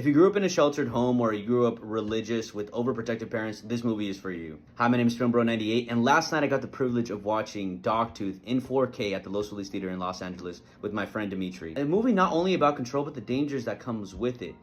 you grew up in a sheltered home or you grew up religious with overprotective parents, this movie is for you. Hi, my name is FilmBro98, and last night I got the privilege of watching Dogtooth in 4K at the Los Feliz Theater in Los Angeles with my friend Dimitri. A movie not only about control, but the dangers that comes with it,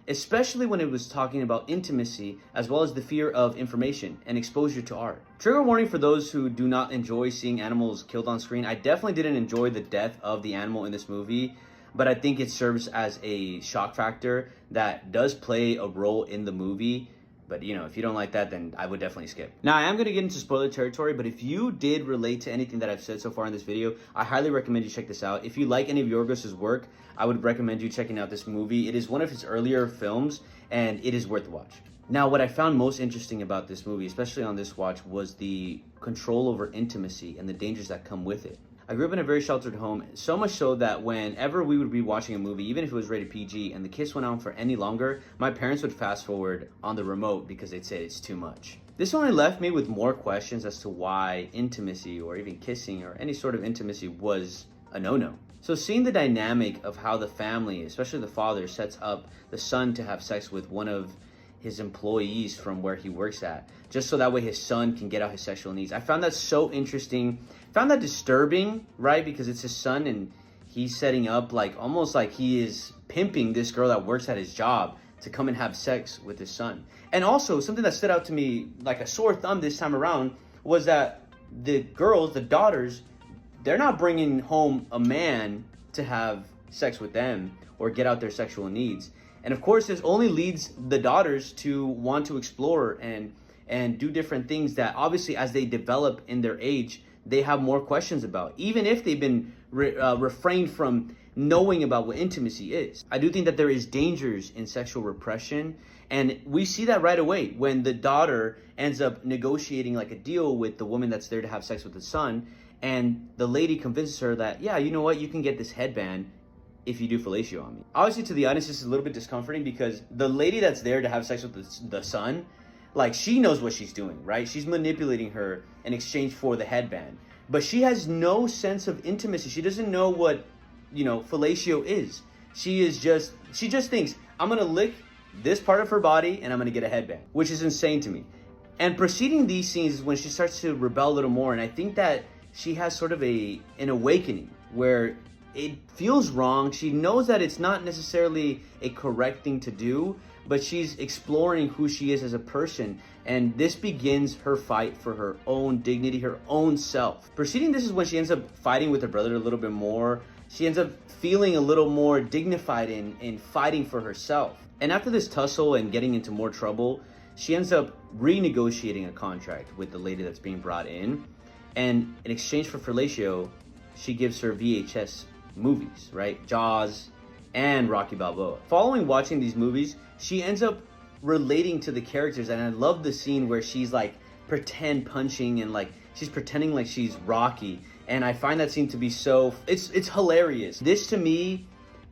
especially when it was talking about intimacy as well as the fear of information and exposure to art. Trigger warning for those who do not enjoy seeing animals killed on screen. I definitely didn't enjoy the death of the animal in this movie, but I think it serves as a shock factor that does play a role in the movie. But you know, if you don't like that, then I would definitely skip. Now, I am going to get into spoiler territory, but if you did relate to anything that I've said so far in this video, I highly recommend you check this out. If you like any of Yorgos's work, I would recommend you checking out this movie. It is one of his earlier films, and it is worth the watch. Now, what I found most interesting about this movie, especially on this watch, was the control over intimacy and the dangers that come with it. I grew up in a very sheltered home, so much so that whenever we would be watching a movie, even if it was rated PG, and the kiss went on for any longer, my parents would fast forward on the remote because they'd say it's too much. This only left me with more questions as to why intimacy or even kissing or any sort of intimacy was a no-no. So seeing the dynamic of how the family, especially the father, sets up the son to have sex with one of his employees from where he works at, just so that way his son can get out his sexual needs. I found that so interesting, found that disturbing, right? Because it's his son and he's setting up like almost like he is pimping this girl that works at his job to come and have sex with his son. And also something that stood out to me like a sore thumb this time around was that the girls, the daughters, they're not bringing home a man to have sex with them or get out their sexual needs. And of course, this only leads the daughters to want to explore and do different things that obviously as they develop in their age, they have more questions about, even if they've been refrained from knowing about what intimacy is. I do think that there is dangers in sexual repression, and we see that right away when the daughter ends up negotiating like a deal with the woman that's there to have sex with the son, and the lady convinces her that, yeah, you know what, you can get this headband if you do fellatio on me. Obviously, to the audience, this is a little bit discomforting because the lady that's there to have sex with the son, like, she knows what she's doing, right? She's manipulating her in exchange for the headband. But she has no sense of intimacy. She doesn't know what, you know, fellatio is. She just thinks, I'm gonna lick this part of her body and I'm gonna get a headband, which is insane to me. And preceding these scenes is when she starts to rebel a little more, and I think that she has sort of an awakening where it feels wrong. She knows that it's not necessarily a correct thing to do, but she's exploring who she is as a person. And this begins her fight for her own dignity, her own self. Preceding this is when she ends up fighting with her brother a little bit more. She ends up feeling a little more dignified in fighting for herself. And after this tussle and getting into more trouble, she ends up renegotiating a contract with the lady that's being brought in. And in exchange for fellatio, she gives her VHS movies, right? Jaws and Rocky Balboa. Following watching these movies, she ends up relating to the characters, and I love the scene where she's like pretend punching and like she's pretending like she's Rocky, and I find that scene to be so, it's hilarious. This to me,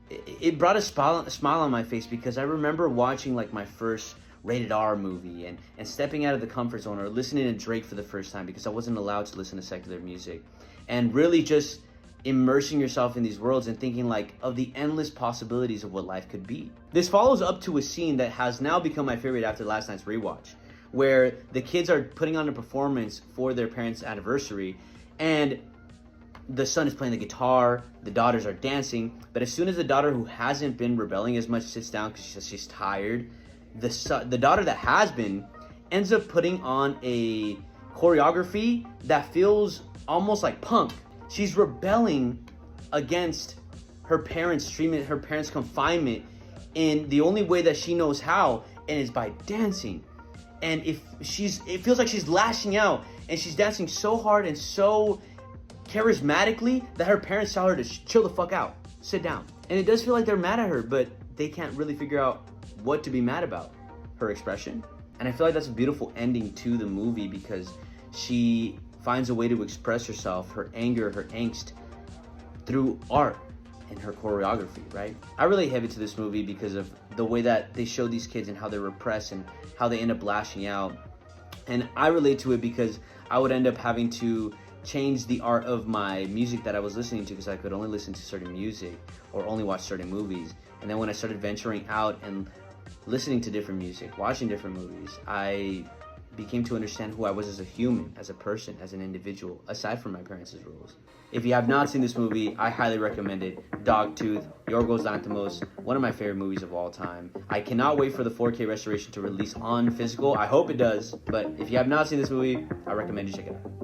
it brought a smile on my face because I remember watching like my first rated R movie and stepping out of the comfort zone or listening to Drake for the first time because I wasn't allowed to listen to secular music, and really just immersing yourself in these worlds and thinking like of the endless possibilities of what life could be. This follows up to a scene that has now become my favorite after last night's rewatch, where the kids are putting on a performance for their parents' anniversary, and the son is playing the guitar, the daughters are dancing, but as soon as the daughter who hasn't been rebelling as much sits down because she's tired, the daughter that has been ends up putting on a choreography that feels almost like punk. She's rebelling against her parents' treatment, her parents' confinement in the only way that she knows how, and is by dancing. And it feels like she's lashing out, and she's dancing so hard and so charismatically that her parents tell her to chill the fuck out, sit down. And it does feel like they're mad at her, but they can't really figure out what to be mad about. Her expression. And I feel like that's a beautiful ending to the movie because she finds a way to express herself, her anger, her angst, through art and her choreography, right? I relate heavy to this movie because of the way that they show these kids and how they're repressed and how they end up lashing out. And I relate to it because I would end up having to change the art of my music that I was listening to because I could only listen to certain music or only watch certain movies. And then when I started venturing out and listening to different music, watching different movies, I became to understand who I was as a human, as a person, as an individual, aside from my parents' roles. If you have not seen this movie, I highly recommend it. Dogtooth, Yorgos Lanthimos, one of my favorite movies of all time. I cannot wait for the 4K restoration to release on physical. I hope it does, but if you have not seen this movie, I recommend you check it out.